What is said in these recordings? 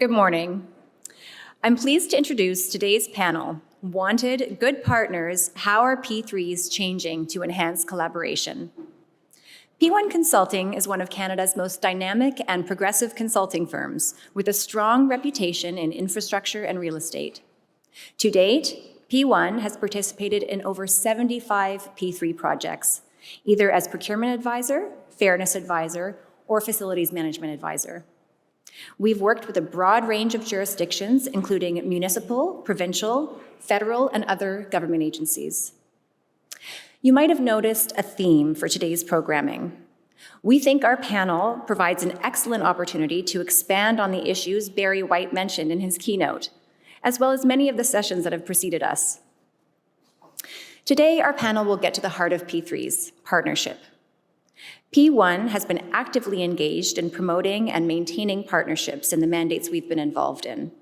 Good morning. I'm pleased to introduce today's panel, Wanted Good Partners, How Are P3s Changing to Enhance Collaboration? P1 Consulting is one of Canada's most dynamic and progressive consulting firms with a strong reputation in infrastructure and real estate. To date, P1 has participated in over 75 P3 projects, either as procurement advisor, fairness advisor, or facilities management advisor. We've worked with a broad range of jurisdictions, including municipal, provincial, federal, and other government agencies. You might have noticed a theme for today's programming. We think our panel provides an excellent opportunity to expand on the issues Barry White mentioned in his keynote, as well as many of the sessions that have preceded us. Today, our panel will get to the heart of P3s, partnership. P1 has been actively engaged in promoting and maintaining partnerships in the mandates we've been involved in.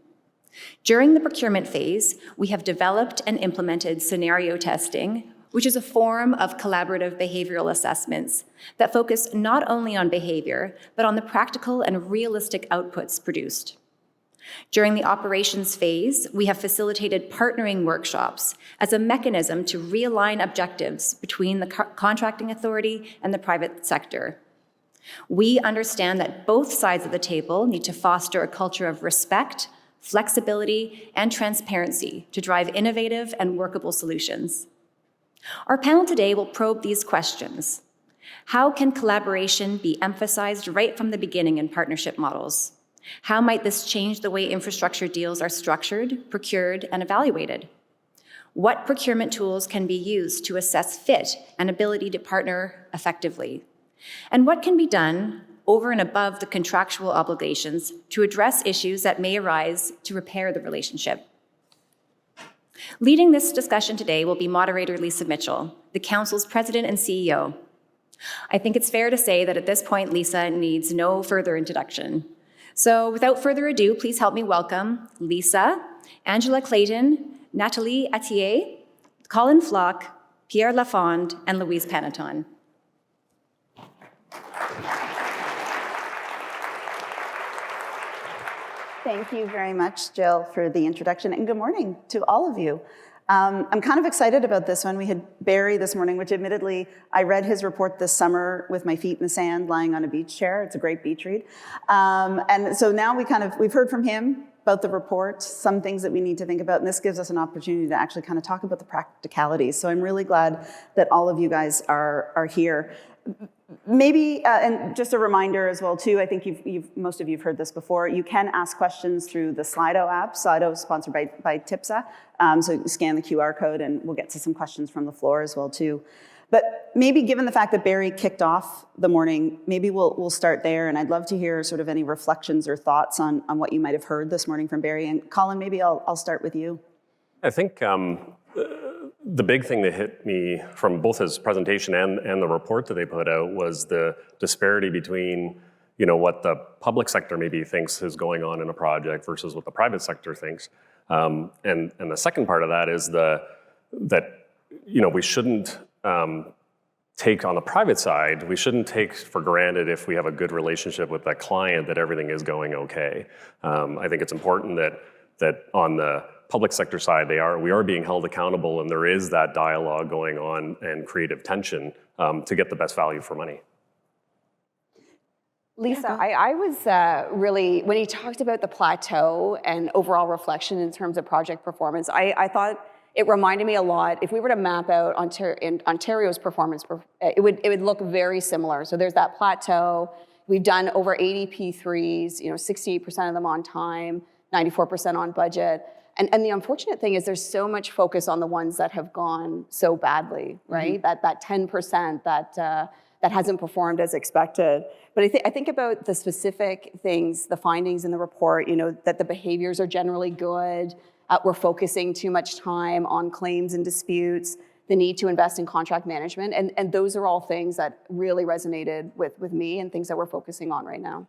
During the procurement phase, we have developed and implemented scenario testing, which is a form of collaborative behavioral assessments that focus not only on behavior, but on the practical and realistic outputs produced. During the operations phase, we have facilitated partnering workshops as a mechanism to realign objectives between the contracting authority and the private sector. We understand that both sides of the table need to foster a culture of respect, flexibility, and transparency to drive innovative and workable solutions. Our panel today will probe these questions. How can collaboration be emphasized right from the beginning in partnership models? How might this change the way infrastructure deals are structured, procured, and evaluated? What procurement tools can be used to assess fit and ability to partner effectively? And what can be done over and above the contractual obligations to address issues that may arise to repair the relationship? Leading this discussion today will be moderator Lisa Mitchell, the Council's President and CEO. I think it's fair to say that at this point, Lisa needs no further introduction. So without further ado, please help me welcome Lisa, Angela Clayton, Nathalie Ethier, Colin Pierre Lafond, and Louise Panneton. Thank you very much, Jill, for the introduction, and good morning to all of you. I'm kind of excited about this one. We had Barry this morning, which admittedly, I read his report this summer with my feet in the sand, lying on a beach chair. It's a great beach read. And so now we've heard from him about the report, some things that we need to think about, and this gives us an opportunity to actually kind of talk about the practicalities. So I'm really glad that all of you guys are here. Maybe, and just a reminder as well too, I think most of you have heard this before, you can ask questions through the Slido app. Slido is sponsored by TIPSA, so you scan the QR code and we'll get to some questions from the floor as well too. But maybe given the fact that Barry kicked off the morning, maybe we'll start there, and I'd love to hear sort of any reflections or thoughts on what you might have heard this morning from Barry. And Colin, maybe I'll start with you. I think the big thing that hit me from both his presentation and the report that they put out was the disparity between, what the public sector maybe thinks is going on in a project versus what the private sector thinks. And the second part of that is that we shouldn't take on the private side, we shouldn't take for granted if we have a good relationship with that client that everything is going okay. I think it's important that on the public sector side, we are being held accountable, and there is that dialogue going on and creative tension to get the best value for money. Lisa, I was really, when he talked about the plateau and overall reflection in terms of project performance, I thought it reminded me a lot, if we were to map out Ontario's performance, it would look very similar. So there's that plateau. We've done over 80 P3s, 68% of them on time, 94% on budget. And the unfortunate thing is there's so much focus on the ones that have gone so badly, right? Mm-hmm. That 10% that hasn't performed as expected. But I think about the specific things, the findings in the report, that the behaviors are generally good. We're focusing too much time on claims and disputes, the need to invest in contract management. And those are all things that really resonated with me and things that we're focusing on right now.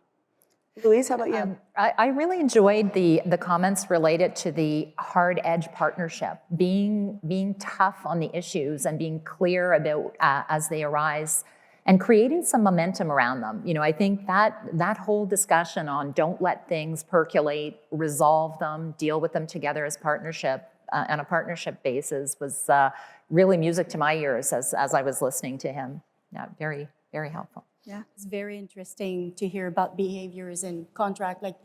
Louise, how about you? I really enjoyed the comments related to the hard edge partnership, being tough on the issues and being clear about as they arise. and creating some momentum around them. You know, I think that whole discussion on don't let things percolate, resolve them, deal with them together as partnership, on a partnership basis was really music to my ears as I was listening to him. Yeah, very, very helpful. Yeah, it's very interesting to hear about behaviors and contract, like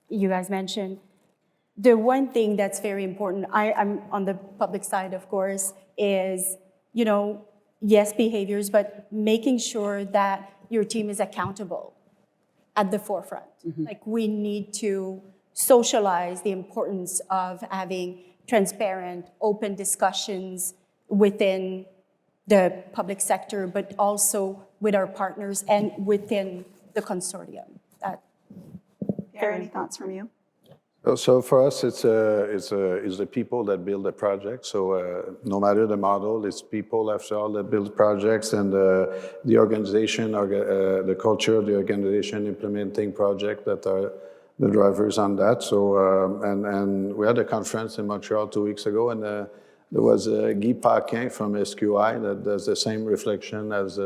you guys mentioned. The one thing that's very important, I'm on the public side, of course, is, you know, yes, behaviors, but making sure that your team is accountable at the forefront. Like, we need to socialize the importance of having transparent, open discussions within the public sector, but also with our partners and within the consortium. Pierre, any thoughts from you? So for us, it's the people that build the project. So no matter the model, it's people after all that build projects, and the organization, the culture of the organization implementing project that are the drivers on that. So and we had a conference in Montreal 2 weeks ago, and there was Guy Paquin from SQI that does the same reflection as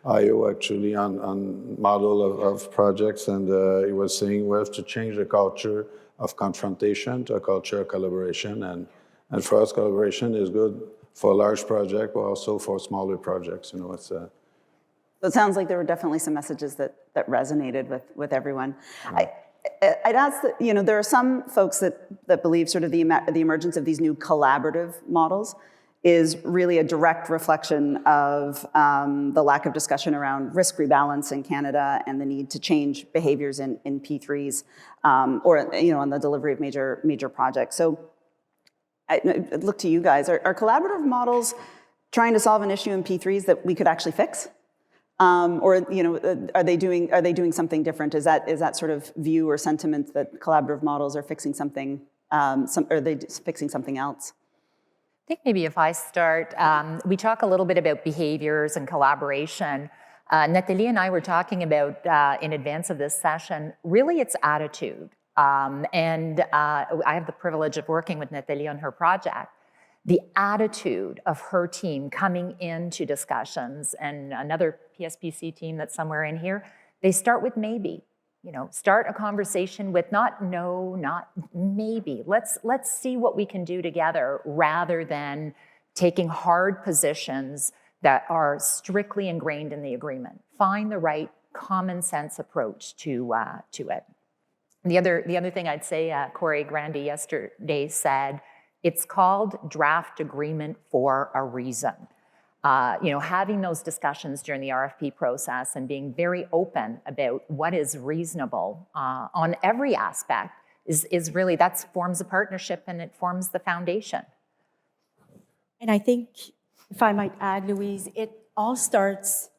IO actually on model of projects, and he was saying we have to change the culture of confrontation to a culture of collaboration, and for us collaboration is good for a large project, but also for smaller projects. You know, it's. So it sounds like there were definitely some messages that resonated with everyone. I'd ask that, you know, there are some folks that believe sort of the emergence of these new collaborative models is really a direct reflection of the lack of discussion around risk rebalance in Canada and the need to change behaviors in P3s or, you know, on the delivery of major projects. So I look to you guys. Are collaborative models trying to solve an issue in P3s that we could actually fix? Or, you know, are they doing something different? Is that sort of view or sentiment that collaborative models are fixing something, or are they fixing something else? I think maybe if I start, we talk a little bit about behaviors and collaboration. Nathalie and I were talking about, in advance of this session, really it's attitude. And I have the privilege of working with Nathalie on her project. The attitude of her team coming into discussions, and another PSPC team that's somewhere in here, they start with maybe. You know, start a conversation with not no, not maybe. Let's see what we can do together, rather than taking hard positions that are strictly ingrained in the agreement. Find the right common sense approach to it. The other thing I'd say, Corey Grandy yesterday said, it's called draft agreement for a reason. You know, having those discussions during the RFP process and being very open about what is reasonable on every aspect is really, that forms a partnership and it forms the foundation. And I think, if I might add, Louise, it all starts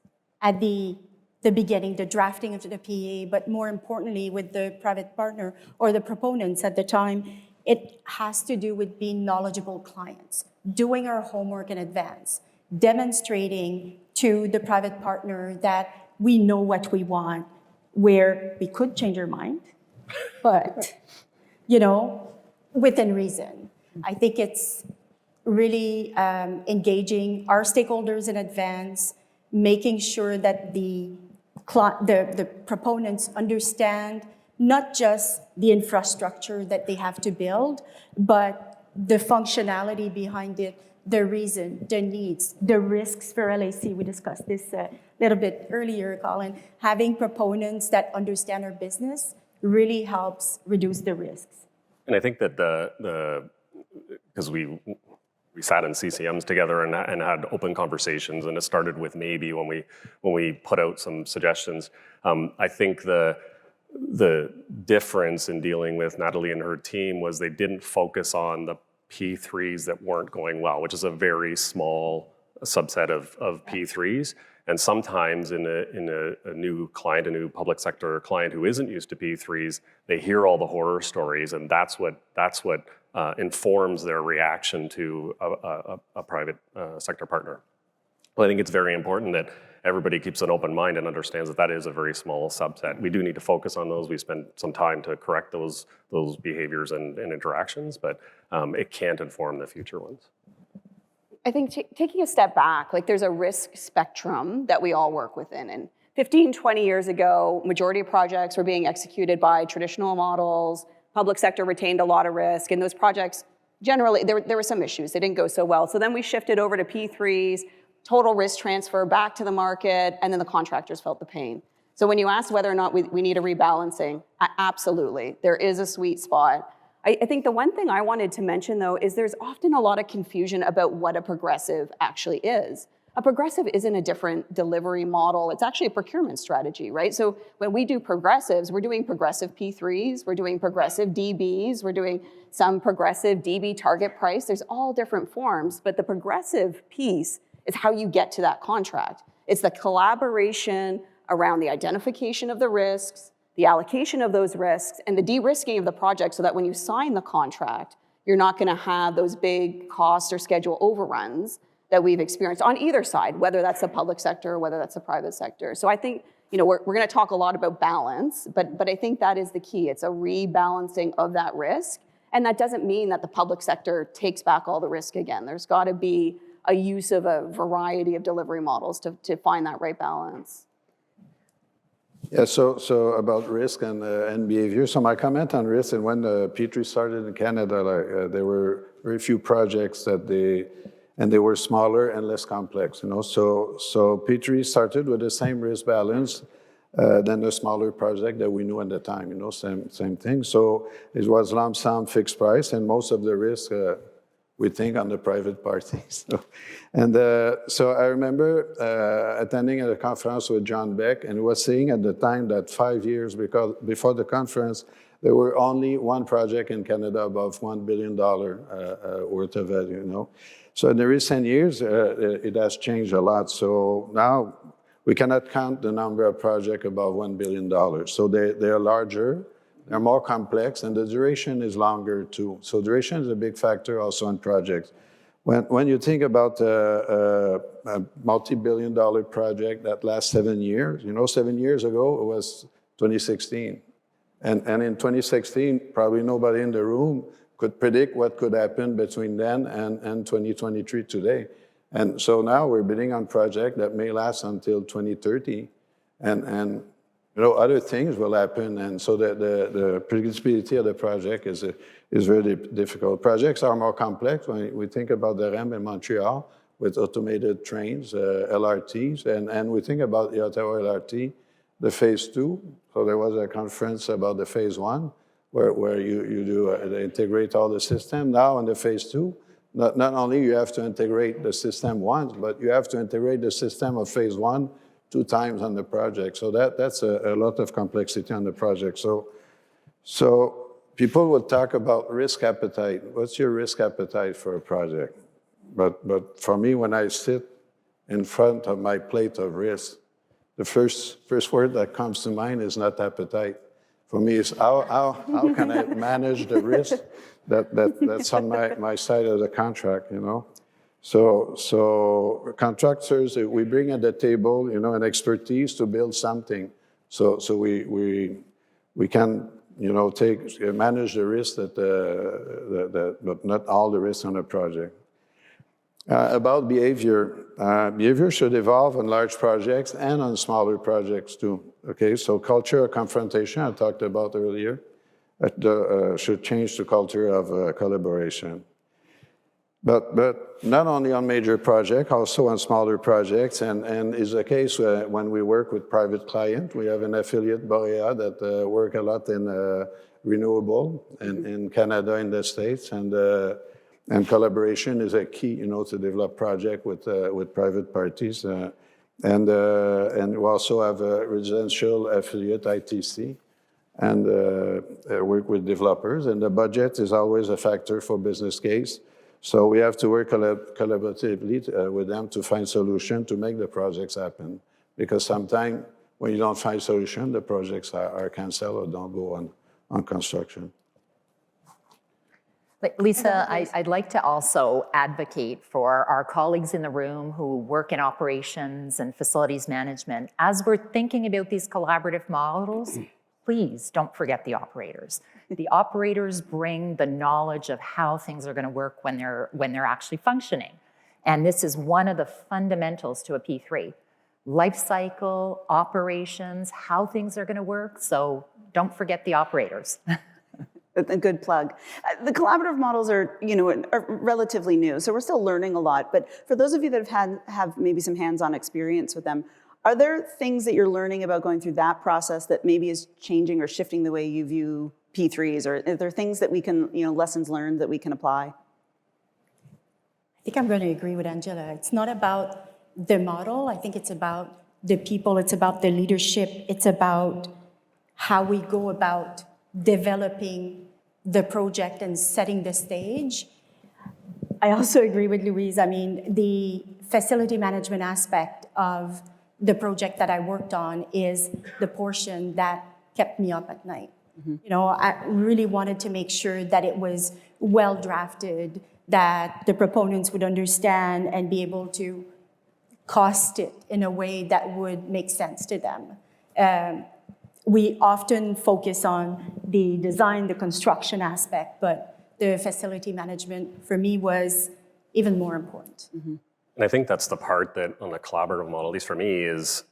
at the beginning, the drafting of the PA, but more importantly with the private partner or the proponents at the time. It has to do with being knowledgeable clients, doing our homework in advance, demonstrating to the private partner that we know what we want, where we could change our mind, but, you know, within reason. I think it's really engaging our stakeholders in advance, making sure that the proponents understand not just the infrastructure that they have to build, but the functionality behind it, the reason, the needs, the risks for LAC. We discussed this a little bit earlier, Colin. Having proponents that understand our business really helps reduce the risks. And I think that because we sat in CCMs together and had open conversations, and it started with maybe when we put out some suggestions. I think the difference in dealing with Nathalie and her team was they didn't focus on the P3s that weren't going well, which is a very small subset of P3s. And sometimes in a new client, a new public sector client who isn't used to P3s, they hear all the horror stories, and that's what informs their reaction to a private sector partner. Well, I think it's very important that everybody keeps an open mind and understands that that is a very small subset. We do need to focus on those. We spend some time to correct those behaviors and interactions, but it can't inform the future ones. I think taking a step back, like there's a risk spectrum that we all work within. And 15, 20 years ago, majority of projects were being executed by traditional models. Public sector retained a lot of risk, and those projects, generally, there were some issues. They didn't go so well. So then we shifted over to P3s, total risk transfer back to the market, and then the contractors felt the pain. So when you ask whether or not we need a rebalancing, absolutely, there is a sweet spot. I think the one thing I wanted to mention, though, is there's often a lot of confusion about what a progressive actually is. A progressive isn't a different delivery model. It's actually a procurement strategy, right? So when we do progressives, we're doing progressive P3s, we're doing progressive DBs, we're doing some progressive DB target price. There's all different forms, but the progressive piece is how you get to that contract. It's the collaboration around the identification of the risks, the allocation of those risks, and the de-risking of the project so that when you sign the contract, you're not gonna have those big cost or schedule overruns that we've experienced on either side, whether that's the public sector or whether that's the private sector. So I think, we're gonna talk a lot about balance, but I think that is the key. It's a rebalancing of that risk. And that doesn't mean that the public sector takes back all the risk again. There's gotta be a use of a variety of delivery models to find that right balance. Yeah, so about risk and behavior. So my comment on risk, and when P3 started in Canada, there were very few projects and they were smaller and less complex, So P3 started with the same risk balance than the smaller project that we knew at the time, same thing. So it was lump sum fixed price, and most of the risk we think on the private parties. So I remember attending a conference with John Beck, and he was saying at the time that 5 years before the conference, there were only one project in Canada above $1 billion worth of value, So in the recent years, it has changed a lot. So now we cannot count the number of projects above $1 billion. So they are larger, they're more complex, and the duration is longer too. So duration is a big factor also in projects. When you think about a multi-billion-dollar project that lasts 7 years, 7 years ago it was 2016. And in 2016, probably nobody in the room could predict what could happen between then and 2023 today. And so now we're bidding on projects that may last until 2030. And other things will happen, and so the predictability of the project is very difficult. Projects are more complex when we think about the REM in Montreal with automated trains, LRTs, and we think about the Ottawa LRT, the phase 2. So there was a conference about the phase 1 where you do integrate all the system. Now in the phase 2, not only you have to integrate the system once, but you have to integrate the system of phase 1 2 times on the project. So that's a lot of complexity on the project. So people will talk about risk appetite. What's your risk appetite for a project? But for me, when I sit in front of my plate of risk, the first word that comes to mind is not appetite. For me, it's how can I manage the risk that's on my side of the contract, So contractors, we bring at the table, an expertise to build something. So we can, manage the risk but not all the risk on a project. About behavior, behavior should evolve on large projects and on smaller projects too. Okay, so culture of confrontation I talked about earlier should change to culture of collaboration. But not only on major projects, also on smaller projects, and is the case when we work with private clients. We have an affiliate, Borea, that work a lot in renewable in Canada, in the States, and collaboration is a key, to develop projects with private parties. And we also have a residential affiliate, ITC, and work with developers. And the budget is always a factor for business case. So we have to work collaboratively with them to find solutions to make the projects happen. Because sometimes when you don't find solution, the projects are canceled or don't go on construction. Lisa, I'd like to also advocate for our colleagues in the room who work in operations and facilities management. As we're thinking about these collaborative models, please don't forget the operators. The operators bring the knowledge of how things are going to work when they're actually functioning. And this is one of the fundamentals to a P3. Life cycle, operations, how things are going to work. So don't forget the operators. A good plug. The collaborative models are relatively new, so we're still learning a lot. But for those of you that have maybe some hands-on experience with them, are there things that you're learning about going through that process that maybe is changing or shifting the way you view P3s? Or are there things that we can, lessons learned that we can apply? I think I'm going to agree with Angela. It's not about the model. I think it's about the people. It's about the leadership. It's about how we go about developing the project and setting the stage. I also agree with Louise. I mean, the facility management aspect of the project that I worked on is the portion that kept me up at night. Mm-hmm. I really wanted to make sure that it was well drafted, that the proponents would understand and be able to cost it in a way that would make sense to them. We often focus on the design, the construction aspect, but the facility management for me was even more important. Mm-hmm. And I think that's the part that on the collaborative model, at least for me, is,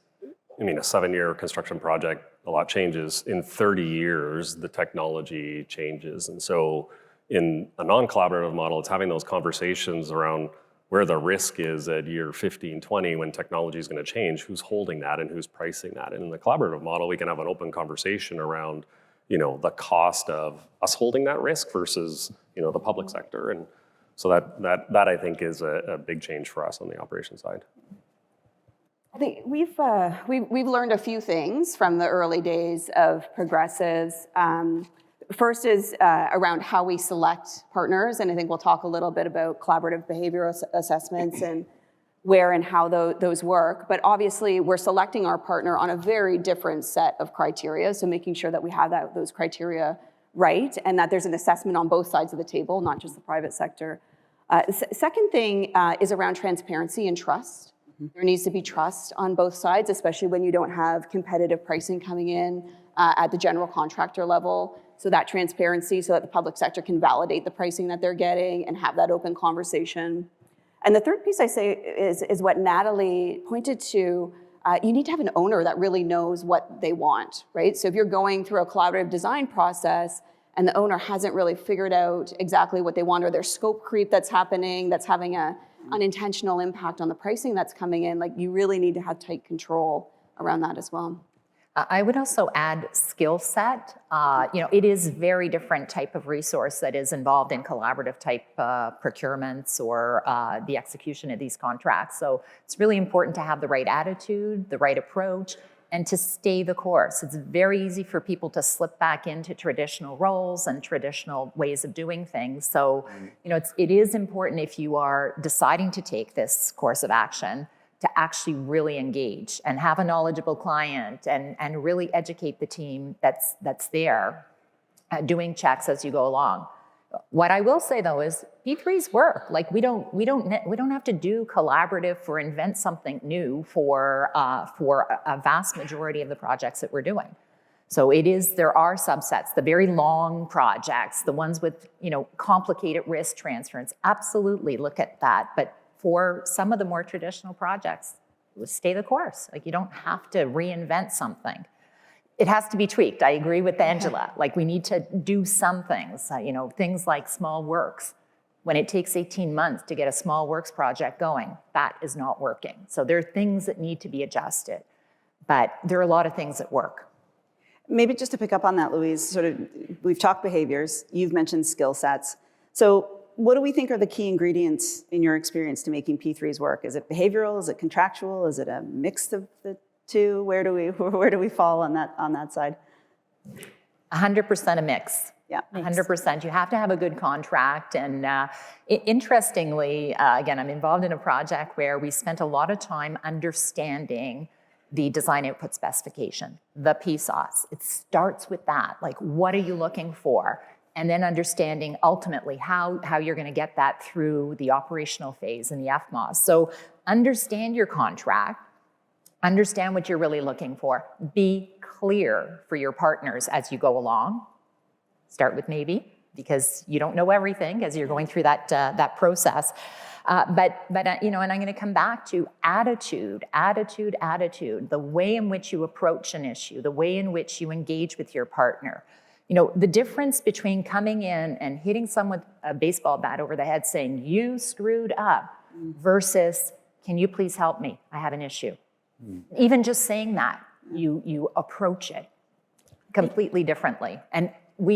a 7-year construction project, a lot changes. In 30 years, the technology changes. And so in a non-collaborative model, it's having those conversations around where the risk is at year 15, 20, when technology is going to change, who's holding that and who's pricing that. And in the collaborative model, we can have an open conversation around, the cost of us holding that risk versus, the public sector. And so that I think is a big change for us on the operations side. I think we've learned a few things from the early days of Progressives. First is around how we select partners, and I think we'll talk a little bit about collaborative behavioral assessments and where and how those work. But obviously, we're selecting our partner on a very different set of criteria, so making sure that we have those criteria right, and that there's an assessment on both sides of the table, not just the private sector. Second thing is around transparency and trust. Mm-hmm. There needs to be trust on both sides, especially when you don't have competitive pricing coming in at the general contractor level. So that transparency, so that the public sector can validate the pricing that they're getting and have that open conversation. And the third piece I say is what Nathalie pointed to. You need to have an owner that really knows what they want, right? So if you're going through a collaborative design process and the owner hasn't really figured out exactly what they want, or there's scope creep that's happening, that's having an unintentional impact on the pricing that's coming in, you really need to have tight control around that as well. I would also add skill set. It is very different type of resource that is involved in collaborative type procurements or the execution of these contracts. So it's really important to have the right attitude, the right approach, and to stay the course. It's very easy for people to slip back into traditional roles and traditional ways of doing things. So, it is important if you are deciding to take this course of action to actually really engage and have a knowledgeable client and really educate the team that's there doing checks as you go along. What I will say though is P3s work. We don't have to do collaborative or invent something new for a vast majority of the projects that we're doing. So there are subsets, the very long projects, the ones with complicated risk transference. Absolutely look at that, but for some of the more traditional projects, stay the course. You don't have to reinvent something. It has to be tweaked. I agree with Angela. We need to do some things, things like small works. When it takes 18 months to get a small works project going, that is not working. So there are things that need to be adjusted, but there are a lot of things that work. Maybe just to pick up on that, Louise, we've talked behaviors, you've mentioned skill sets. So what do we think are the key ingredients in your experience to making P3s work? Is it behavioral? Is it contractual? Is it a mix of the two? Where do we fall on that side? 100% a mix. Yeah, 100%. You have to have a good contract. And interestingly, again, I'm involved in a project where we spent a lot of time understanding the design output specification, the P3s. It starts with that. What are you looking for? And then understanding ultimately how you're going to get that through the operational phase and the FMOS. So understand your contract, understand what you're really looking for, be clear for your partners as you go along. Start with maybe, because you don't know everything as you're going through that process. But you know, and I'm going to come back to attitude, the way in which you approach an issue, the way in which you engage with your partner. You know, the difference between coming in and hitting someone with a baseball bat over the head saying, you screwed up, versus, can you please help me? I have an issue. Even just saying that, you approach it completely differently. And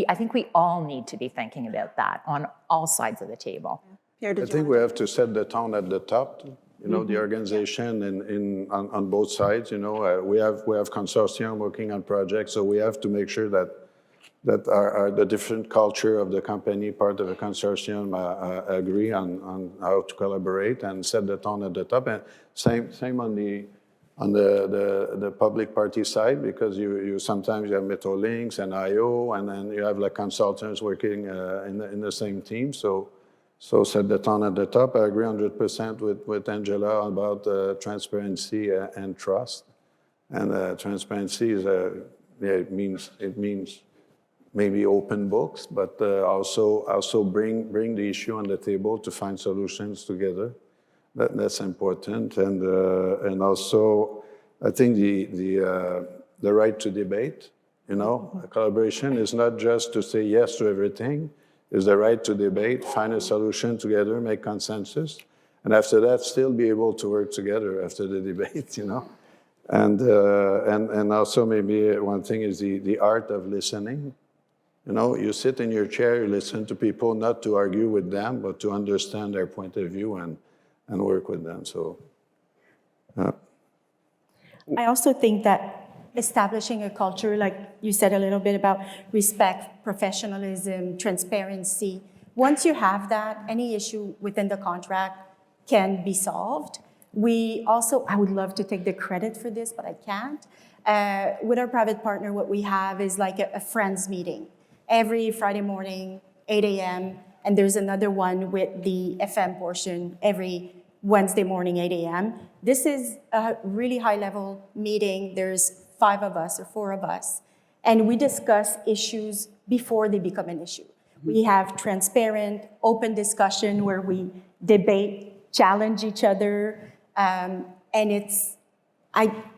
I think we all need to be thinking about that on all sides of the table. Pierre, I think we have to set the tone at the top. You know, the organization on both sides. You know, we have consortium working on projects, so we have to make sure that the different culture of the company, part of the consortium, agree on how to collaborate and set the tone at the top. And same on the public party side, because you sometimes you have Metrolinx and IO, and then you have like consultants working in the same team. So set the tone at the top. I agree 100% with Angela about transparency and trust. And transparency is it means maybe open books, but also bring the issue on the table to find solutions together. That's important. And also, I think the right to debate. You know, collaboration is not just to say yes to everything. Is the right to debate, find a solution together, make consensus, and after that, still be able to work together after the debate, you know? And also maybe one thing is the art of listening. You know, you sit in your chair, you listen to people, not to argue with them, but to understand their point of view and work with them, so. I also think that establishing a culture, like you said a little bit about respect, professionalism, transparency. Once you have that, any issue within the contract can be solved. We also, I would love to take the credit for this, but I can't. With our private partner, what we have is like a friends meeting every Friday morning, 8 a.m., and there's another one with the FM portion every Wednesday morning, 8 a.m. This is a really high-level meeting. There's 5 of us or 4 of us, and we discuss issues before they become an issue. We have transparent, open discussion where we debate, challenge each other, and it's,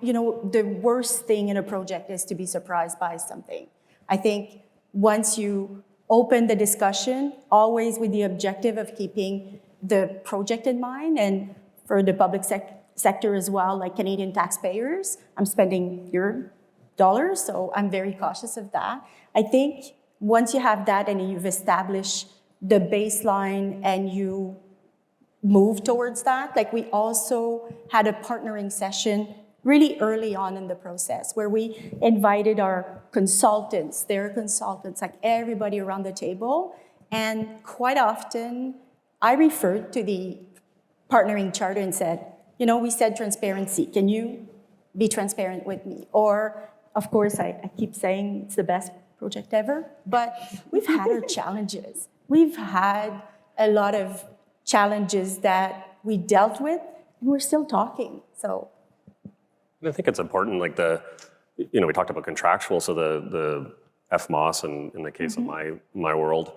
you know, the worst thing in a project is to be surprised by something. I think once you open the discussion, always with the objective of keeping the project in mind, and for the public sector as well, like Canadian taxpayers, I'm spending your dollars, so I'm very cautious of that. I think once you have that and you've established the baseline and you move towards that, like we also had a partnering session really early on in the process where we invited our consultants, their consultants, like everybody around the table, and quite often I referred to the partnering charter and said, you know, we said transparency. Can you be transparent with me? Or, of course, I keep saying it's the best project ever, but we've had our challenges. We've had a lot of challenges that we dealt with, and we're still talking, so. I think it's important, like you know, we talked about contractual, so the FMOS, in the case of my world,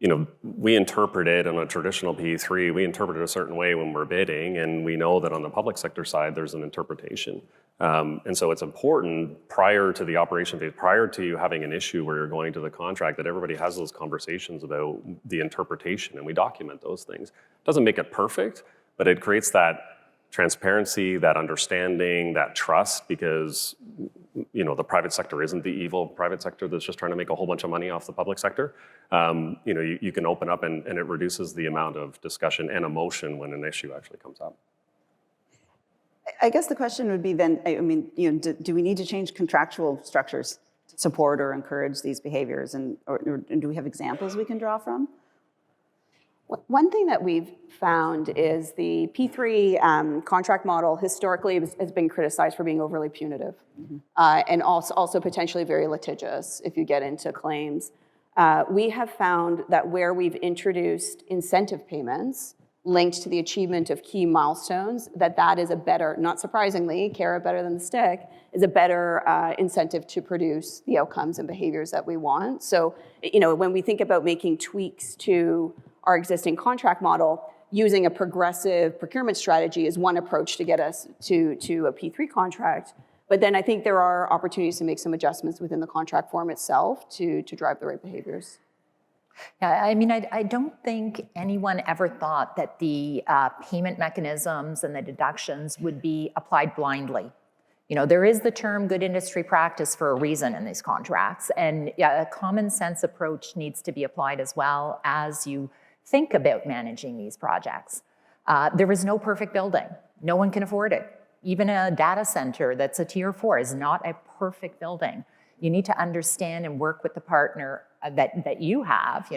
you know, we interpret it on a traditional P3, we interpret it a certain way when we're bidding, and we know that on the public sector side, there's an interpretation. And so it's important prior to the operation phase, prior to you having an issue where you're going to the contract, that everybody has those conversations about the interpretation, and we document those things. Doesn't make it perfect, but it creates that transparency, that understanding, that trust, because you know, the private sector isn't the evil private sector that's just trying to make a whole bunch of money off the public sector. You know, you can open up and it reduces the amount of discussion and emotion when an issue actually comes up. I guess the question would be then, I mean, you know, do we need to change contractual structures to support or encourage these behaviors? Or do we have examples we can draw from? One thing that we've found is the P3 contract model historically has been criticized for being overly punitive and also potentially very litigious if you get into claims. We have found that where we've introduced incentive payments linked to the achievement of key milestones, that is a better, not surprisingly, carrot better than the stick, is a better incentive to produce the outcomes and behaviors that we want. So, when we think about making tweaks to our existing contract model, using a progressive procurement strategy is one approach to get us to a P3 contract. But then I think there are opportunities to make some adjustments within the contract form itself to drive the right behaviors. Yeah, I mean, I don't think anyone ever thought that the payment mechanisms and the deductions would be applied blindly. There is the term good industry practice for a reason in these contracts, and a common sense approach needs to be applied as well as you think about managing these projects. There is no perfect building. No one can afford it. Even a data center that's a tier 4 is not a perfect building. You need to understand and work with the partner that you have,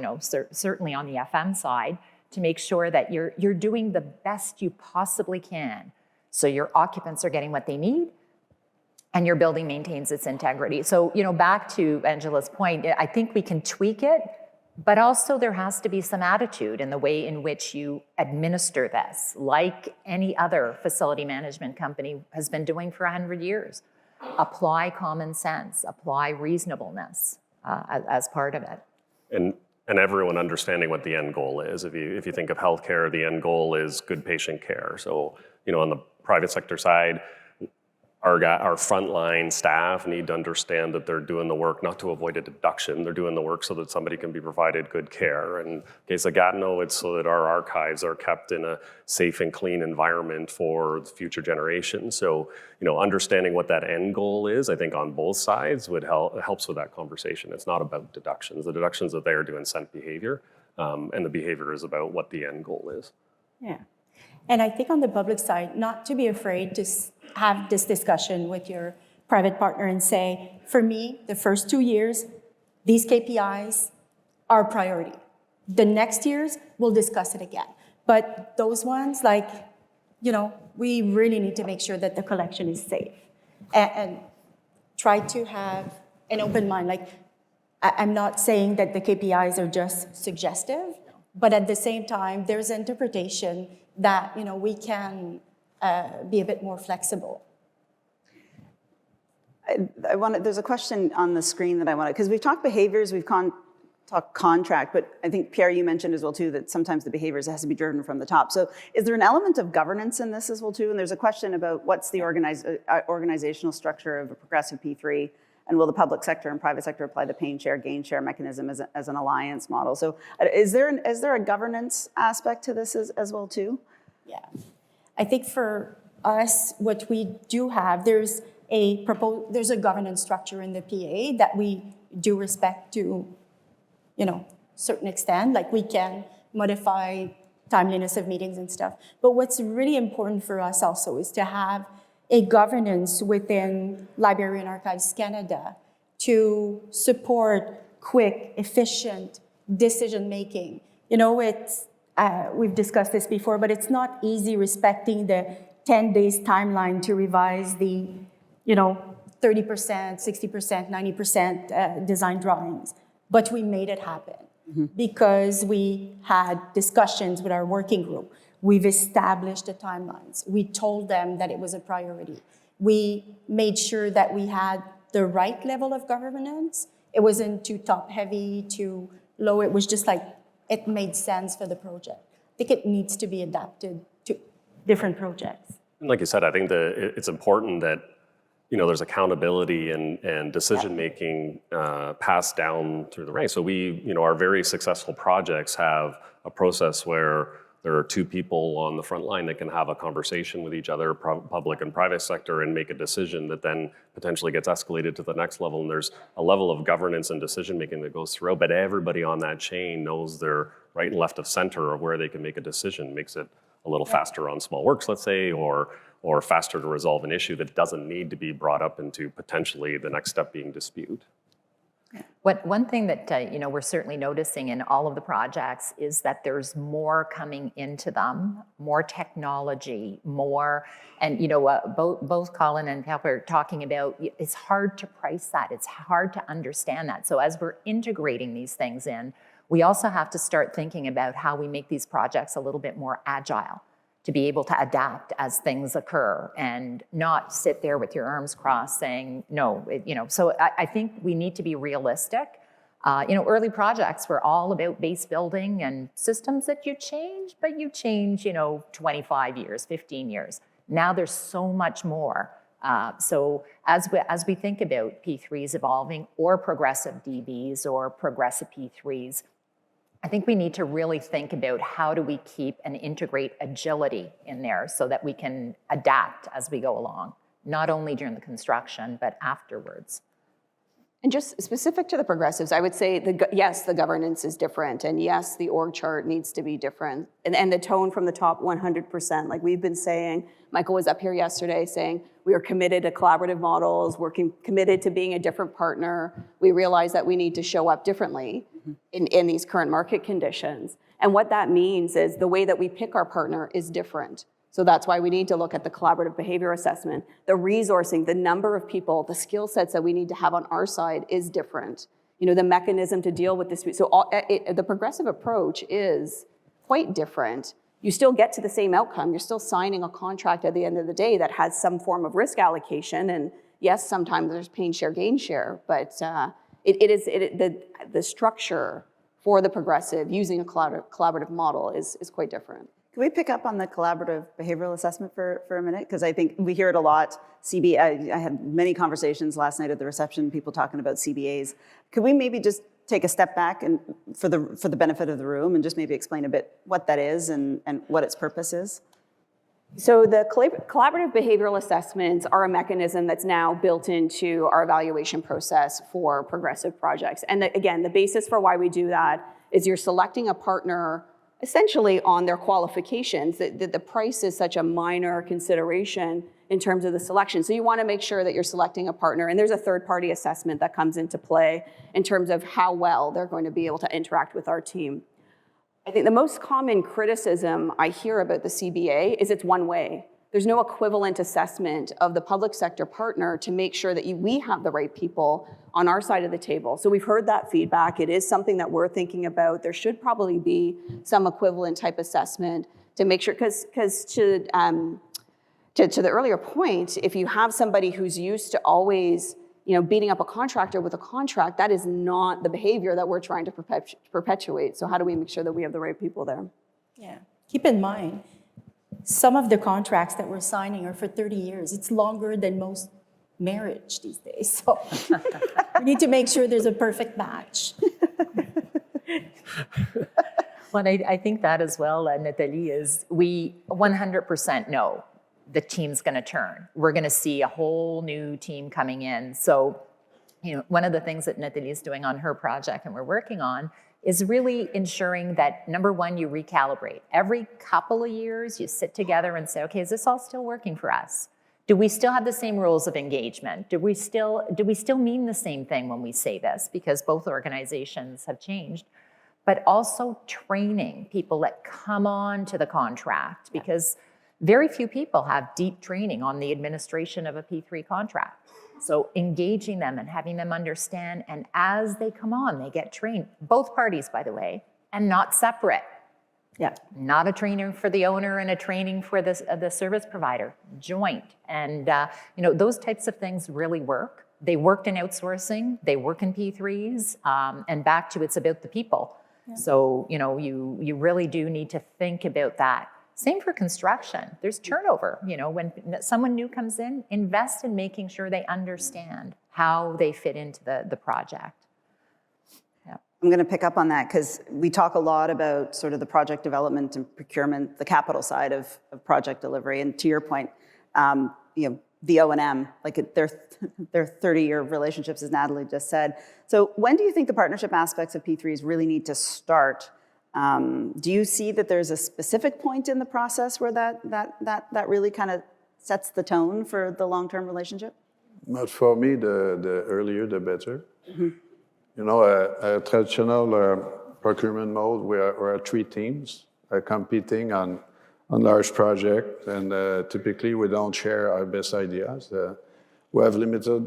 certainly on the FM side, to make sure that you're doing the best you possibly can, so your occupants are getting what they need and your building maintains its integrity. So, back to Angela's point, I think we can tweak it, but also there has to be some attitude in the way in which you administer this, like any other facility management company has been doing for 100 years. Apply common sense, apply reasonableness as part of it. And everyone understanding what the end goal is. If you think of healthcare, the end goal is good patient care. So, on the private sector side, our frontline staff need to understand that they're doing the work not to avoid a deduction. They're doing the work so that somebody can be provided good care. And in case of Gatineau, it's so that our archives are kept in a safe and clean environment for the future generations. So, understanding what that end goal is, I think on both sides helps with that conversation. It's not about deductions. The deductions are there to incent behavior, and the behavior is about what the end goal is. Yeah. And I think on the public side, not to be afraid to have this discussion with your private partner and say, for me, the first 2 years, these KPIs are priority. The next years, we'll discuss it again. But those ones, we really need to make sure that the collection is safe and try to have an open mind. I'm not saying that the KPIs are just suggestive, but at the same time, there's interpretation that we can be a bit more flexible. There's a question on the screen that I wanted, because we've talked behaviors, we've talked contract, but I think, Pierre, you mentioned as well, too, that sometimes the behaviors has to be driven from the top. So is there an element of governance in this as well, too? And there's a question about what's the organizational structure of a progressive P3, and will the public sector and private sector apply the pain share, gain share mechanism as an alliance model? So is there a governance aspect to this as well, too? Yeah. I think for us, what we do have, there's a governance structure in the PA that we do respect to, certain extent. Like, we can modify timeliness of meetings and stuff. But what's really important for us also is to have a governance within Library and Archives Canada to support quick, efficient decision-making. We've discussed this before, but it's not easy respecting the 10 days timeline to revise the, 30%, 60%, 90% design drawings. But we made it happen because we had discussions with our working group. We've established the timelines. We told them that it was a priority. We made sure that we had the right level of governance. It wasn't too top-heavy, too low. It was just it made sense for the project. I think it needs to be adapted to different projects. And like you said, I think it's important that there's accountability and decision-making passed down through the ranks. So our very successful projects have a process where there are two people on the front line that can have a conversation with each other, public and private sector, and make a decision that then potentially gets escalated to the next level. And there's a level of governance and decision-making that goes through, but everybody on that chain knows their right and left of center of where they can make a decision. Makes it a little faster on small works, let's say, or faster to resolve an issue that doesn't need to be brought up into potentially the next step being dispute. One thing that we're certainly noticing in all of the projects is that there's more coming into them, more technology, more, and both Colin and Pierre are talking about, it's hard to price that, it's hard to understand that. So as we're integrating these things in, We also have to start thinking about how we make these projects a little bit more agile, to be able to adapt as things occur and not sit there with your arms crossed saying, no, So I think we need to be realistic. Early projects were all about base building and systems that you change, but you change, 25 years, 15 years. Now there's so much more. So as we think about P3s evolving or progressive DBs or progressive P3s, I think we need to really think about how do we keep and integrate agility in there so that we can adapt as we go along, not only during the construction, but afterwards. And just specific to the progressives, I would say, yes, the governance is different, and yes, the org chart needs to be different. And the tone from the top 100%, like we've been saying, Michael was up here yesterday saying, we are committed to collaborative models, we're committed to being a different partner. We realize that we need to show up differently in these current market conditions. And what that means is the way that we pick our partner is different. So that's why we need to look at the collaborative behavior assessment. The resourcing, the number of people, the skill sets that we need to have on our side is different. The mechanism to deal with this. So the progressive approach is quite different. You still get to the same outcome. You're still signing a contract at the end of the day that has some form of risk allocation. And yes, sometimes there's pain share, gain share, but the structure for the progressive using a collaborative model is quite different. Can we pick up on the collaborative behavioral assessment for a minute? Because I think we hear it a lot. I had many conversations last night at the reception, people talking about CBAs. Could we maybe just take a step back and for the benefit of the room and just maybe explain a bit what that is and what its purpose is? So the collaborative behavioral assessments are a mechanism that's now built into our evaluation process for progressive projects. And again, the basis for why we do that is you're selecting a partner essentially on their qualifications. The price is such a minor consideration in terms of the selection. So you want to make sure that you're selecting a partner, and there's a third-party assessment that comes into play in terms of how well they're going to be able to interact with our team. I think the most common criticism I hear about the CBA is it's one way. There's no equivalent assessment of the public sector partner to make sure that we have the right people on our side of the table. So we've heard that feedback. It is something that we're thinking about. There should probably be some equivalent type assessment to make sure, because to the earlier point, if you have somebody who's used to always beating up a contractor with a contract, that is not the behavior that we're trying to perpetuate. So how do we make sure that we have the right people there? Yeah. Keep in mind, some of the contracts that we're signing are for 30 years. It's longer than most marriage these days. So we need to make sure there's a perfect match. Well, I think that as well, Nathalie, is we 100% know the team's going to turn. We're going to see a whole new team coming in. So, one of the things that Nathalie is doing on her project and we're working on is really ensuring that, number one, you recalibrate. Every couple of years, you sit together and say, okay, is this all still working for us? Do we still have the same rules of engagement? Do we still mean the same thing when we say this? Because both organizations have changed. But also training people that come on to the contract, because very few people have deep training on the administration of a P3 contract. So engaging them and having them understand, and as they come on, they get trained. Both parties, by the way, and not separate. Yeah. Not a trainer for the owner and a training for the service provider, joint. And those types of things really work. They worked in outsourcing, they work in P3s, and back to it's about the people. Yeah. So, you really do need to think about that. Same for construction. There's turnover. When someone new comes in, invest in making sure they understand how they fit into the project. Yeah. I'm going to pick up on that because we talk a lot about sort of the project development and procurement, the capital side of project delivery. And to your point, the O&M, like their 30-year relationships, as Nathalie just said. So when do you think the partnership aspects of P3s really need to start? Do you see that there's a specific point in the process where that really kind of sets the tone for the long-term relationship? But for me, the earlier, the better. Mm-hmm. A traditional procurement mode, we're 3 teams competing on large projects, and typically we don't share our best ideas. who have limited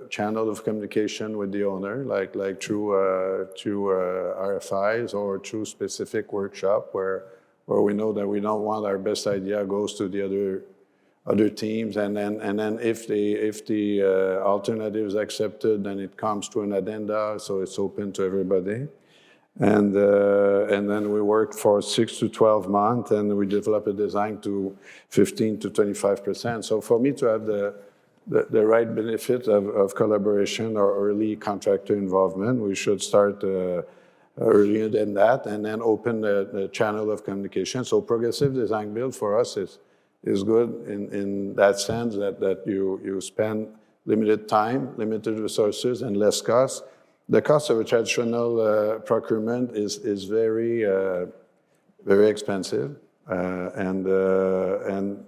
channel of communication with the owner, like through RFIs or through specific workshop where we know that we don't want our best idea goes to the other teams, and then if the alternative is accepted, then it comes to an addenda, so it's open to everybody. And then we worked for 6 to 12 months, and we developed a design to 15 to 25%. So for me to have the right benefit of collaboration or early contractor involvement, we should start earlier than that, and then open the channel of communication. So progressive design build for us is good in that sense that you spend limited time, limited resources, and less cost. The cost of a traditional procurement is very expensive, and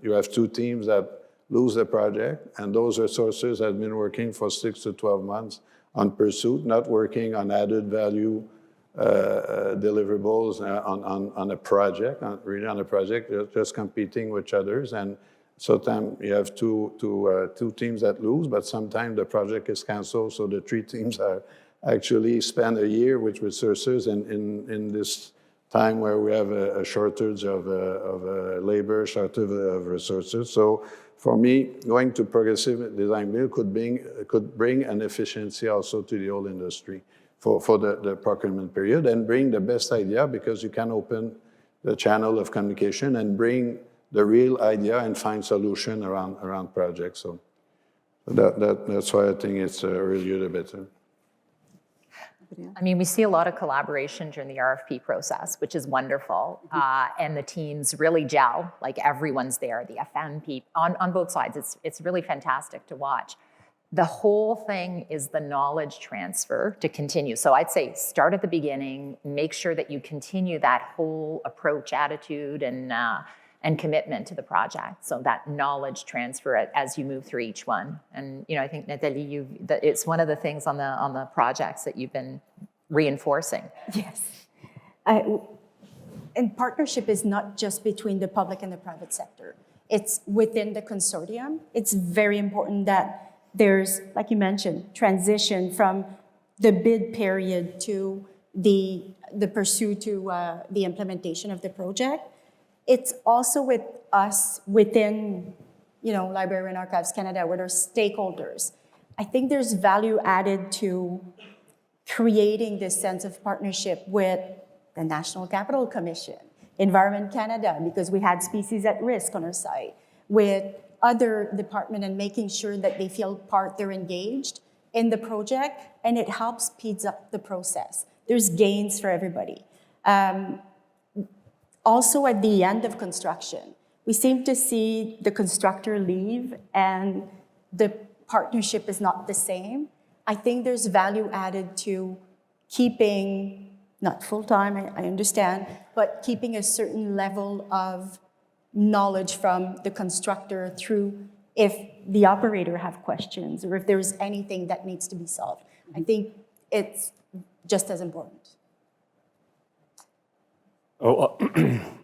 you have two teams that lose the project, and those resources have been working for 6 to 12 months on pursuit, not working on added value deliverables on a project, really on a project, just competing with others. And sometimes you have two teams that lose, but sometimes the project is canceled, so the 3 teams are actually spend a year with resources in this time where we have a shortage of labor, shortage of resources. So for me, going to progressive design build could bring an efficiency also to the whole industry for the procurement period, and bring the best idea, because you can open the channel of communication and bring the real idea and find solution around projects. So that's why I think it's earlier the better. I mean, we see a lot of collaboration during the RFP process, which is wonderful. And the teams really gel, like everyone's there, the FM people, on both sides. It's really fantastic to watch. The whole thing is the knowledge transfer to continue. So I'd say start at the beginning, make sure that you continue that whole approach, attitude, and commitment to the project. So that knowledge transfer as you move through each one. And I think Nathalie, it's one of the things on the projects that you've been reinforcing. Yes. And partnership is not just between the public and the private sector. It's within the consortium. It's very important that there's, like you mentioned, transition from the bid period to the pursuit to the implementation of the project. It's also with us within, Library and Archives Canada, with our stakeholders. I think there's value added to creating this sense of partnership with the National Capital Commission, Environment Canada, because we had species at risk on our site, with other departments, and making sure that they feel they're engaged in the project, and it helps speeds up the process. There's gains for everybody. Also, at the end of construction, we seem to see the constructor leave and the partnership is not the same. I think there's value added to keeping, not full-time, I understand, but keeping a certain level of knowledge from the constructor through if the operator have questions or if there's anything that needs to be solved. I think it's just as important.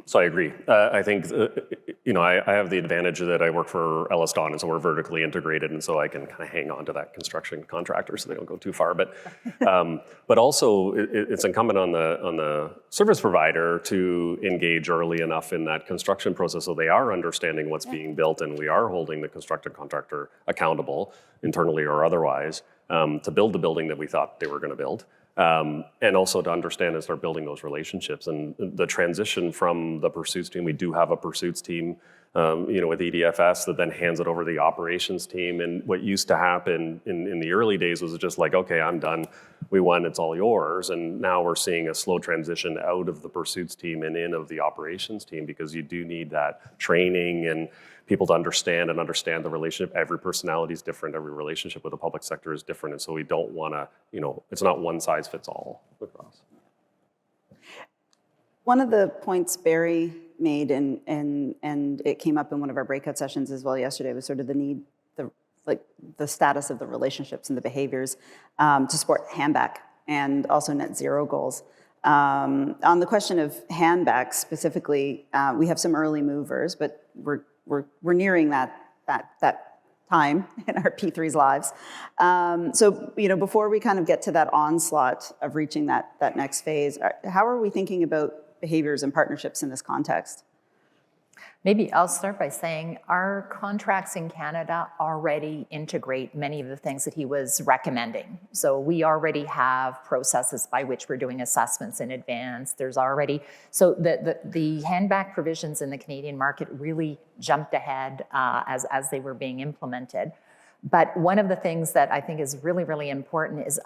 So I agree. I think, I have the advantage that I work for EllisDon, and so we're vertically integrated, and so I can kind of hang on to that construction contractor so they don't go too far. But also it's incumbent on the service provider to engage early enough in that construction process so they are understanding what's being built, and we are holding the construction contractor accountable, internally or otherwise, to build the building that we thought they were going to build. And also to understand and start building those relationships. And the transition from the pursuits team, we do have a pursuits team, with EDFS that then hands it over to the operations team. And what used to happen in the early days was just like, okay, I'm done, we won, it's all yours. And now we're seeing a slow transition out of the pursuits team and in of the operations team, because you do need that training and people to understand the relationship. Every personality is different. Every relationship with the public sector is different. And so we don't want to, it's not one size fits all across. One of the points Barry made, and it came up in one of our breakout sessions as well yesterday, was sort of the need, the status of the relationships and the behaviors to support Handback and also net zero goals. On the question of Handback specifically, we have some early movers, but we're nearing that time in our P3s lives. So, before we kind of get to that onslaught of reaching that next phase, how are we thinking about behaviors and partnerships in this context? Maybe I'll start by saying our contracts in Canada already integrate many of the things that he was recommending. So we already have processes by which we're doing assessments in advance. There's already, so the handback provisions in the Canadian market really jumped ahead as they were being implemented. But one of the things that I think is really, really important is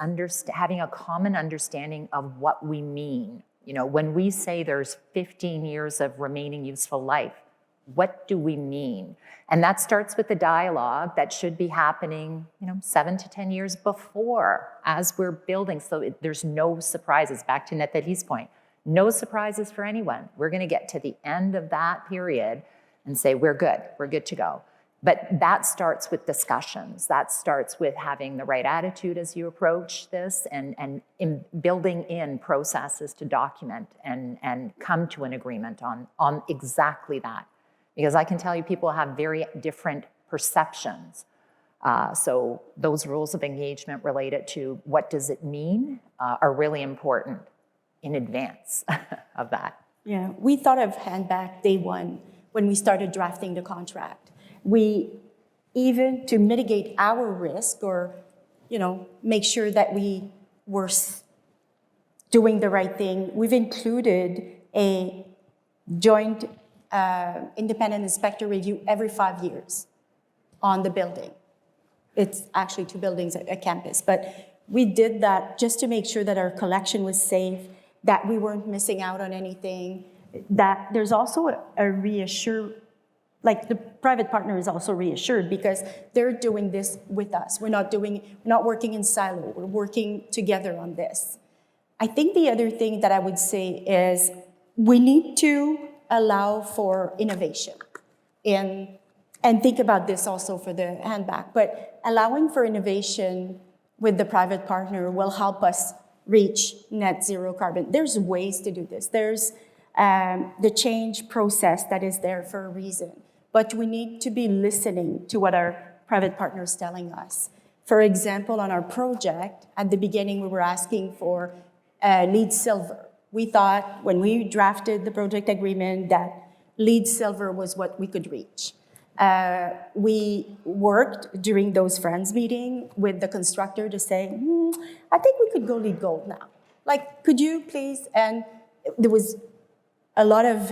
having a common understanding of what we mean. When we say there's 15 years of remaining useful life, what do we mean? And that starts with the dialogue that should be happening, 7 to 10 years before as we're building. So there's no surprises. Back to Nathalie's point, no surprises for anyone. We're going to get to the end of that period and say, we're good to go. But that starts with discussions. That starts with having the right attitude as you approach this and in building in processes to document and come to an agreement on exactly that. Because I can tell you people have very different perceptions. So those rules of engagement related to what does it mean are really important in advance of that. Yeah, we thought of Handback day one when we started drafting the contract. We, even to mitigate our risk or, make sure that we were doing the right thing, we've included a joint independent inspector review every 5 years on the building. It's actually 2 buildings at a campus, but we did that just to make sure that our collection was safe, that we weren't missing out on anything, that there's also a reassure, like the private partner is also reassured because they're doing this with us. We're not working in silo, we're working together on this. I think the other thing that I would say is we need to allow for innovation and think about this also for the handback, but allowing for innovation with the private partner will help us reach net zero carbon. There's ways to do this. There's the change process that is there for a reason, but we need to be listening to what our private partner is telling us. For example, on our project, at the beginning we were asking for LEED silver. We thought when we drafted the project agreement that LEED silver was what we could reach. We worked during those friends meeting with the constructor to say, I think we could go LEED gold now. Like, could you please? And there was a lot of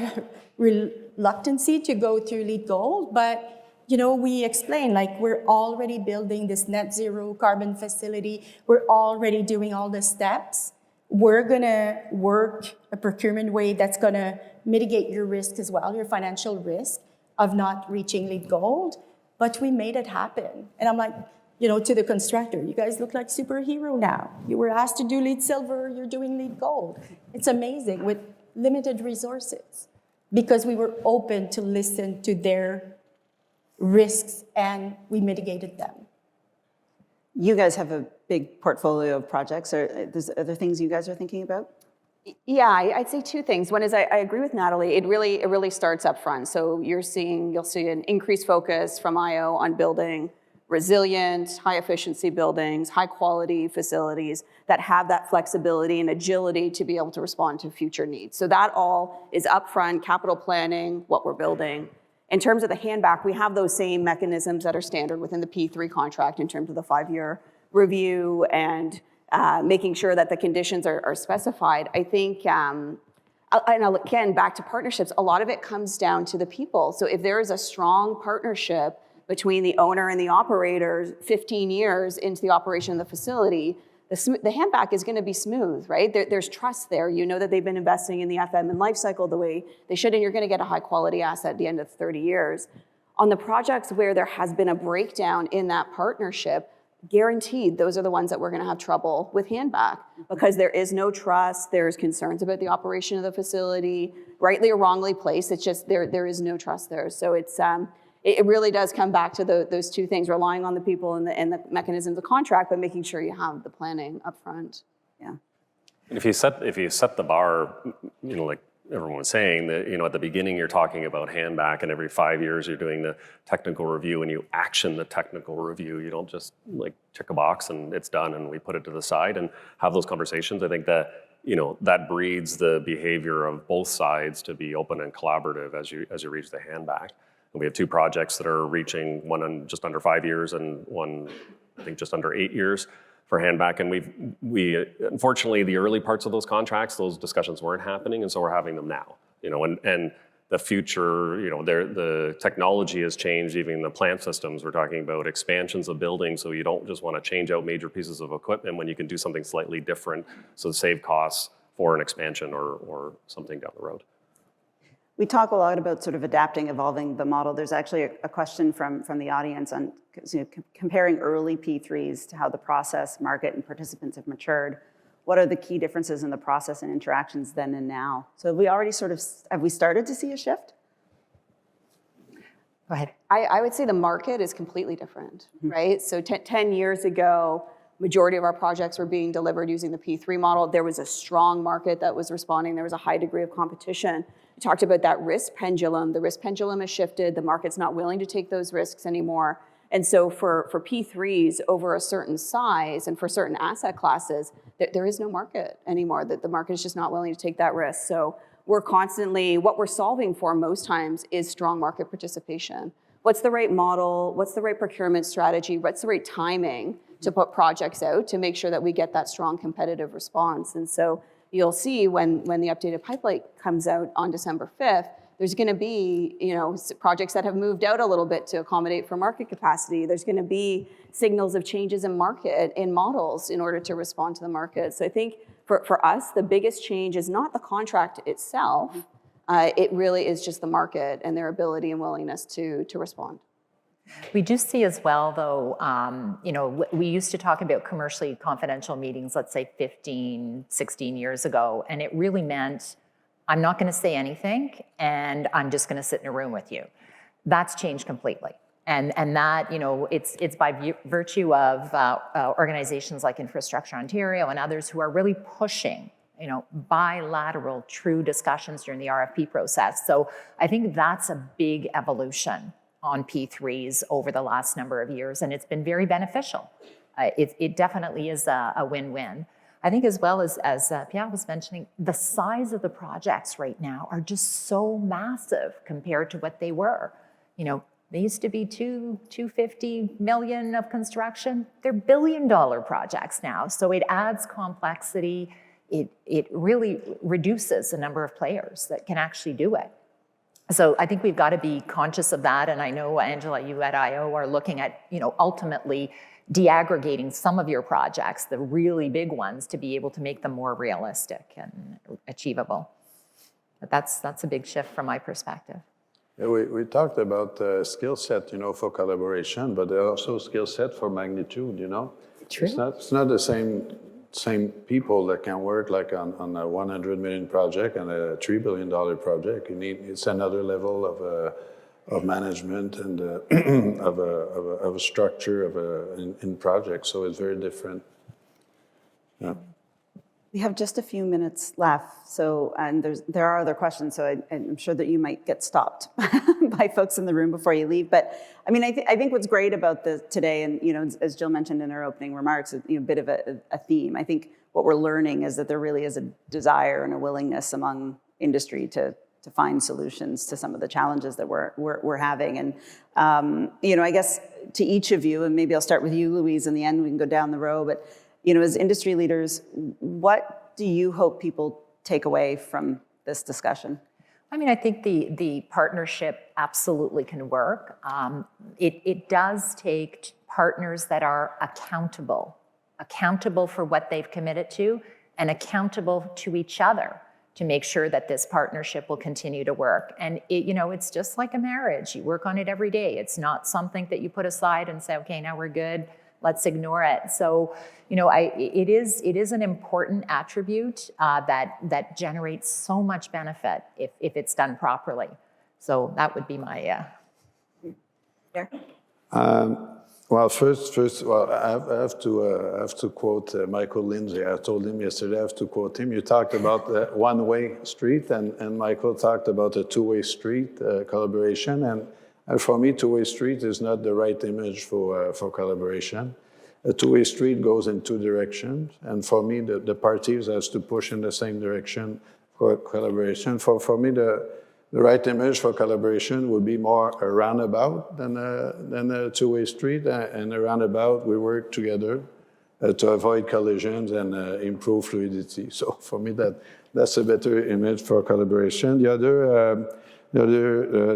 reluctancy to go through LEED gold, but we explained, like, we're already building this net zero carbon facility. We're already doing all the steps. We're gonna work a procurement way that's gonna mitigate your risk as well, your financial risk of not reaching LEED gold, but we made it happen. And I'm like, to the constructor, you guys look like superhero now. You were asked to do LEED silver, you're doing LEED gold. It's amazing with limited resources because we were open to listen to their risks and we mitigated them. You guys have a big portfolio of projects. Are there things you guys are thinking about? Yeah, I'd say 2 things. One is I agree with Nathalie. It really starts up front. So you'll see an increased focus from IO on building resilient, high efficiency buildings, high quality facilities that have that flexibility and agility to be able to respond to future needs. So that all is upfront, capital planning, what we're building. In terms of the handback, we have those same mechanisms that are standard within the P3 contract in terms of the 5-year review and making sure that the conditions are specified. I think, and again, back to partnerships, a lot of it comes down to the people. So if there is a strong partnership between the owner and the operator 15 years into the operation of the facility, the handback is going to be smooth, right? There's trust there. You know that they've been investing in the FM and life cycle the way they should, and you're going to get a high quality asset at the end of 30 years. On the projects where there has been a breakdown in that partnership, guaranteed those are the ones that we're going to have trouble with handback because there is no trust. There's concerns about the operation of the facility, rightly or wrongly placed. It's just there is no trust there. So it really does come back to those 2 things: relying on the people and the mechanisms of contract, but making sure you have the planning up front. Yeah. If you set the bar, like everyone was saying, that at the beginning you're talking about Handback, and every 5 years you're doing the technical review and you action the technical review. You don't just like check a box and it's done and we put it to the side and have those conversations. I think that that breeds the behavior of both sides to be open and collaborative as you reach the Handback. And we have 2 projects that are reaching, one in just under 5 years and one I think just under 8 years for Handback, and we unfortunately the early parts of those contracts, those discussions weren't happening, and so we're having them now. And the future, the technology has changed. Even the plant systems, we're talking about expansions of buildings, so you don't just want to change out major pieces of equipment when you can do something slightly different, so save costs for an expansion or something down the road. We talk a lot about sort of adapting, evolving the model. There's actually a question from the audience on comparing early P3s to how the process, market, and participants have matured. What are the key differences in the process and interactions then and now? So have we already have we started to see a shift? Go ahead. I would say the market is completely different, right? So 10 years ago, majority of our projects were being delivered using the P3 model. There was a strong market that was responding. There was a high degree of competition. We talked about that risk pendulum. The risk pendulum has shifted. The market's not willing to take those risks anymore. And so for P3s over a certain size and for certain asset classes, there is no market anymore. That the market is just not willing to take that risk. So we're constantly, what we're solving for most times is strong market participation. What's the right model? What's the right procurement strategy? What's the right timing to put projects out to make sure that we get that strong competitive response? And so you'll see when the updated pipeline comes out on December 5th, there's going to be projects that have moved out a little bit to accommodate for market capacity. There's going to be signals of changes in market, in models in order to respond to the market. So I think for us, the biggest change is not the contract itself. It really is just the market and their ability and willingness to respond. We do see as well, though, we used to talk about commercially confidential meetings, let's say 15, 16 years ago, and it really meant I'm not going to say anything, and I'm just going to sit in a room with you. That's changed completely. And that, it's by virtue of organizations like Infrastructure Ontario and others who are really pushing, bilateral, true discussions during the RFP process. So I think that's a big evolution on P3s over the last number of years, and it's been very beneficial. It definitely is a win-win. I think as well as Pierre was mentioning, the size of the projects right now are just so massive compared to what they were. They used to be $250 million of construction. They're billion-dollar projects now. So it adds complexity. It really reduces the number of players that can actually do it. So I think we've got to be conscious of that. And I know, Angela, you at IO are looking at, ultimately deaggregating some of your projects, the really big ones, to be able to make them more realistic and achievable. But that's a big shift from my perspective. Yeah, we talked about skill set, for collaboration, but there are also skill set for magnitude, True. It's not the same people that can work like on a 100 million project and a $3 billion project. It's another level of management and of a structure in projects. So it's very different. Yeah. We have just a few minutes left, and there are other questions, so I'm sure that you might get stopped by folks in the room before you leave. But I mean, I think what's great about today, and as Jill mentioned in her opening remarks, a bit of a theme. I think what we're learning is that there really is a desire and a willingness among industry to find solutions to some of the challenges that we're having. And I guess to each of you, and maybe I'll start with you, Louise. In the end, we can go down the row, but. As industry leaders, what do you hope people take away from this discussion? I mean, I think the partnership absolutely can work. It does take partners that are accountable for what they've committed to and accountable to each other to make sure that this partnership will continue to work. And it's just like a marriage. You work on it every day. It's not something that you put aside and say, okay, now we're good. Let's ignore it. So, it is an important attribute that generates so much benefit if it's done properly. So that would be my. Pierre? Well, well, I have to quote Michael Lindsay. I told him yesterday I have to quote him. You talked about the one-way street, and Michael talked about a two-way street collaboration. And for me, two-way street is not the right image for collaboration. A two-way street goes in two directions, and for me, the parties has to push in the same direction for collaboration. For me, the right image for collaboration would be more a roundabout than a two-way street. And a roundabout, we work together to avoid collisions and improve fluidity. So for me, that's a better image for collaboration. The other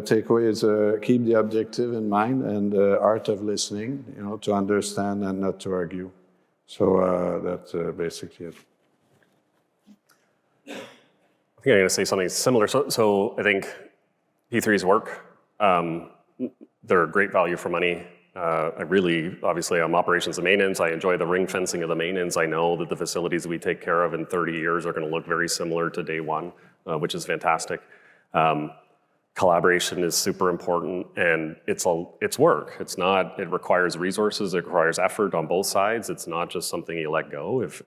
takeaway is keep the objective in mind and the art of listening, to understand and not to argue. So that's basically it. I think I'm going to say something similar. So I think P3s work. They're great value for money. Obviously, I'm operations and maintenance. I enjoy the ring fencing of the maintenance. I know that the facilities we take care of in 30 years are going to look very similar to day one, which is fantastic. Collaboration is super important, and it's work. It requires resources. It requires effort on both sides. It's not just something you let go. If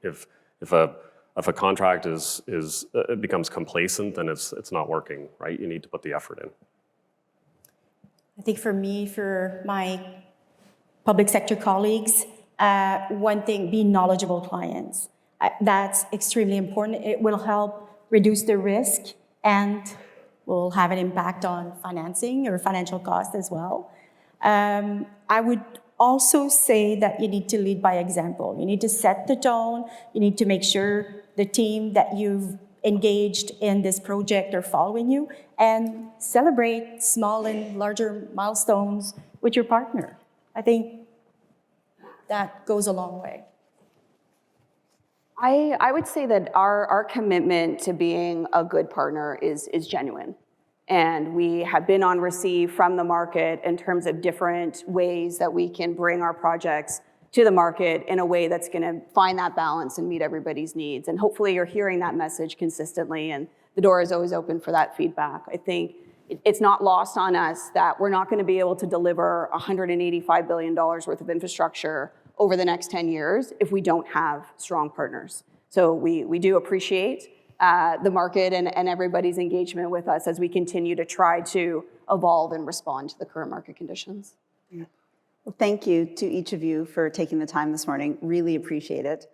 a contract it becomes complacent, then it's not working, right? You need to put the effort in. I think for me, for my public sector colleagues, one thing, be knowledgeable clients. That's extremely important. It will help reduce the risk and will have an impact on financing or financial costs as well. I would also say that you need to lead by example. You need to set the tone. You need to make sure the team that you've engaged in this project are following you, and celebrate small and larger milestones with your partner. I think that goes a long way. I would say that our commitment to being a good partner is genuine. And we have been on receive from the market in terms of different ways that we can bring our projects to the market in a way that's going to find that balance and meet everybody's needs. And hopefully you're hearing that message consistently, and the door is always open for that feedback. I think it's not lost on us that we're not going to be able to deliver $185 billion worth of infrastructure over the next 10 years if we don't have strong partners. So we do appreciate the market and everybody's engagement with us as we continue to try to evolve and respond to the current market conditions. Well, thank you to each of you for taking the time this morning. Really appreciate it.